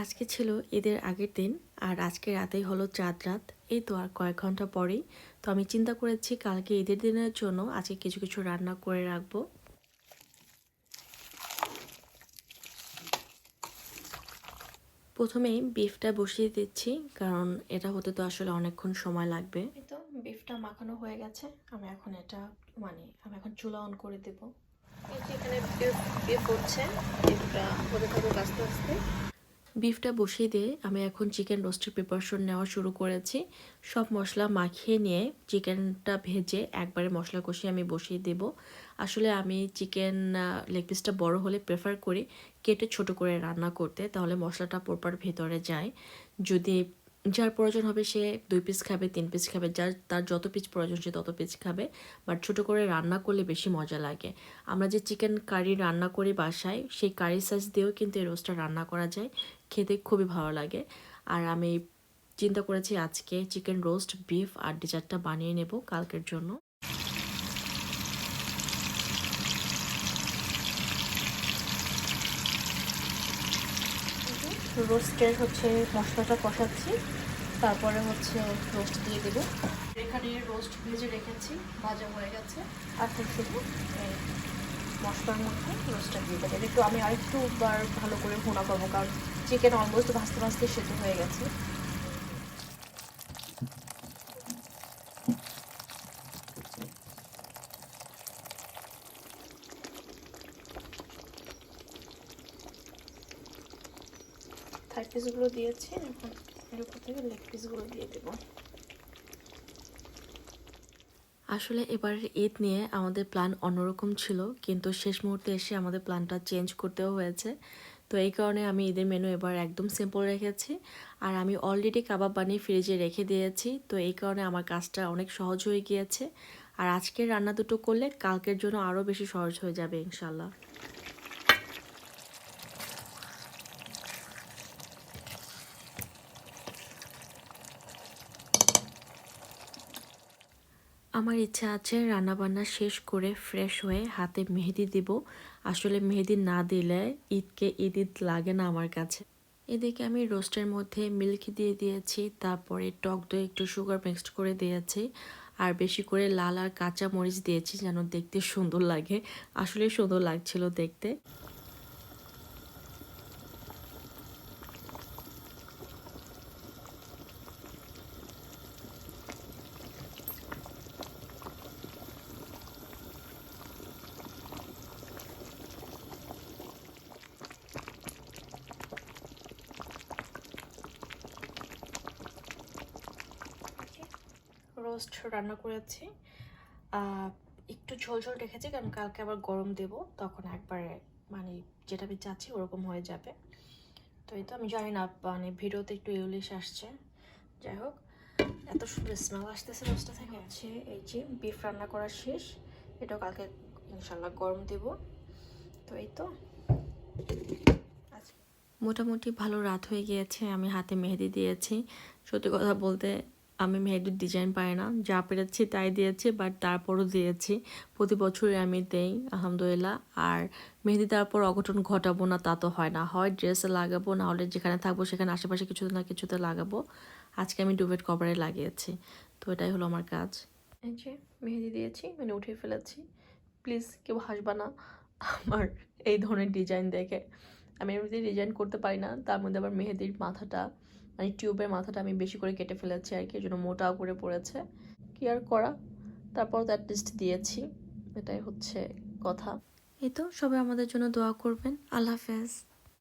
আজকে ছিল ঈদের আগের দিন আর আজকে রাতেই হলো চাঁদ রাত। এই তো আর কয়েক ঘন্টা পরেই। তো আমি চিন্তা করেছি কালকে ঈদের দিনের জন্য আজকে কিছু কিছু রান্না করে রাখবো। প্রথমেই বিফটা বসিয়ে দিচ্ছি, কারণ এটা হতে তো আসলে অনেকক্ষণ সময় লাগবে। এই তো বিফটা মাখানো হয়ে গেছে। আমি এখন চুলা অন করে দেবো। এই যে এখানে বিফ হচ্ছে, বিফটা হতে থাকুক আস্তে আস্তে। বিফটা বসিয়ে দিয়ে আমি এখন চিকেন রোস্টের প্রিপারেশন নেওয়া শুরু করেছি। সব মশলা মাখিয়ে নিয়ে চিকেনটা ভেজে একবারে মশলা কষিয়ে আমি বসিয়ে দেব। আসলে আমি চিকেন লেগ পিসটা বড় হলে প্রেফার করি কেটে ছোট করে রান্না করতে, তাহলে মশলাটা প্রপার ভেতরে যায়। যদি যার প্রয়োজন হবে সে 2 পিস খাবে, 3 পিস খাবে, তার যত পিস প্রয়োজন সে তত পিস খাবে। বাট ছোটো করে রান্না করলে বেশি মজা লাগে। আমরা যে চিকেন কারি রান্না করি বাসায়, সেই কারি সাইজ দিয়েও কিন্তু এই রোস্টটা রান্না করা যায়, খেতে খুবই ভালো লাগে। আর আমি চিন্তা করেছি আজকে চিকেন রোস্ট, বিফ আর ডেজার্টটা বানিয়ে নেব কালকের জন্য। রোস্টের মশলাটা কষাচ্ছি, তারপরে রোস্ট দিয়ে দেবো। এখানে রোস্ট ভেজে রেখেছি, ভাজা হয়ে গেছে। আর শুধু মশলার মধ্যে রোস্টটা দিয়ে দেবো। একটু আমি আরেকটু বার ভালো করে ভুনা করবো, কারণ চিকেন অলমোস্ট ভাজতে ভাজতে সেদ্ধ হয়ে গেছে। থাই পিসগুলো দিয়েছি, এখন এর উপর থেকে লেগ পিসগুলো দিয়ে দেবো। আসলে এবারের ঈদ নিয়ে আমাদের প্ল্যান অন্যরকম ছিল, কিন্তু শেষ মুহূর্তে এসে আমাদের প্ল্যানটা চেঞ্জ করতেও হয়েছে। তো এই কারণে আমি ঈদের মেনু এবার একদম সিম্পল রেখেছি। আর আমি অলরেডি কাবাব বানিয়ে ফ্রিজে রেখে দিয়েছি, তো এই কারণে আমার কাজটা অনেক সহজ হয়ে গিয়েছে। আর আজকের রান্না দুটো করলে কালকের জন্য আরও বেশি সহজ হয়ে যাবে ইনশাল্লাহ। আমার ইচ্ছা আছে রান্নাবান্না শেষ করে ফ্রেশ হয়ে হাতে মেহেদি দিব। আসলে মেহেদি না দিলে ঈদকে ঈদ ঈদ লাগে না আমার কাছে। এদিকে আমি রোস্টের মধ্যে মিল্ক দিয়ে দিয়েছি, তারপরে টক দই একটু সুগার মিক্সড করে দিয়েছি, আর বেশি করে লাল আর কাঁচা মরিচ দিয়েছি যেন দেখতে সুন্দর লাগে। আসলে সুন্দর লাগছিল দেখতে। রোস্ট রান্না করেছি, একটু ঝোল ঝোল রেখেছি, কারণ কালকে আবার গরম দেব, তখন একবারে মানে যেটা আমি চাচ্ছি ওরকম হয়ে যাবে। তো এই তো আমি জানি না ভিডিওতে একটু ইউলিশ আসছে, যাই হোক এত সুন্দর স্মেল আসতেছে রোস্টটা থেকে। এই যে বিফ রান্না করা শেষ, এটাও কালকে ইনশাল্লাহ গরম দেব। তো এই তো মোটামুটি ভালো রাত হয়ে গিয়েছে, আমি হাতে মেহেদি দিয়েছি। সত্যি কথা বলতে আমি মেহেদির ডিজাইন পাই না, যা পেরেছি তাই দিয়েছি, বাট তারপরও দিয়েছি। প্রতি বছরই আমি দেই আলহামদুলিল্লাহ। আর মেহেদি তারপর অঘটন ঘটাবো না তা তো হয় না, হয় ড্রেসে লাগাবো, না হলে যেখানে থাকবো সেখানে আশেপাশে কিছুতে না কিছুতে লাগাবো। আজকে আমি ডুবেট কভারে লাগিয়েছি, তো এটাই হলো আমার কাজ। এই যে মেহেদি দিয়েছি, উঠিয়ে ফেলেছি। প্লিজ কেউ হাসবা না আমার এই ধরনের ডিজাইন দেখে। আমি এমনিতেই ডিজাইন করতে পারি না, তার মধ্যে আবার মেহেদির মাথাটা টিউবের মাথাটা আমি বেশি করে কেটে ফেলেছি আর কি, এই জন্য মোটাও করে পড়েছে। কি আর করা, তারপর তো অ্যাটলিস্ট দিয়েছি, এটাই হচ্ছে কথা। এই তো সবাই আমাদের জন্য দোয়া করবেন। আল্লাহ হাফেজ।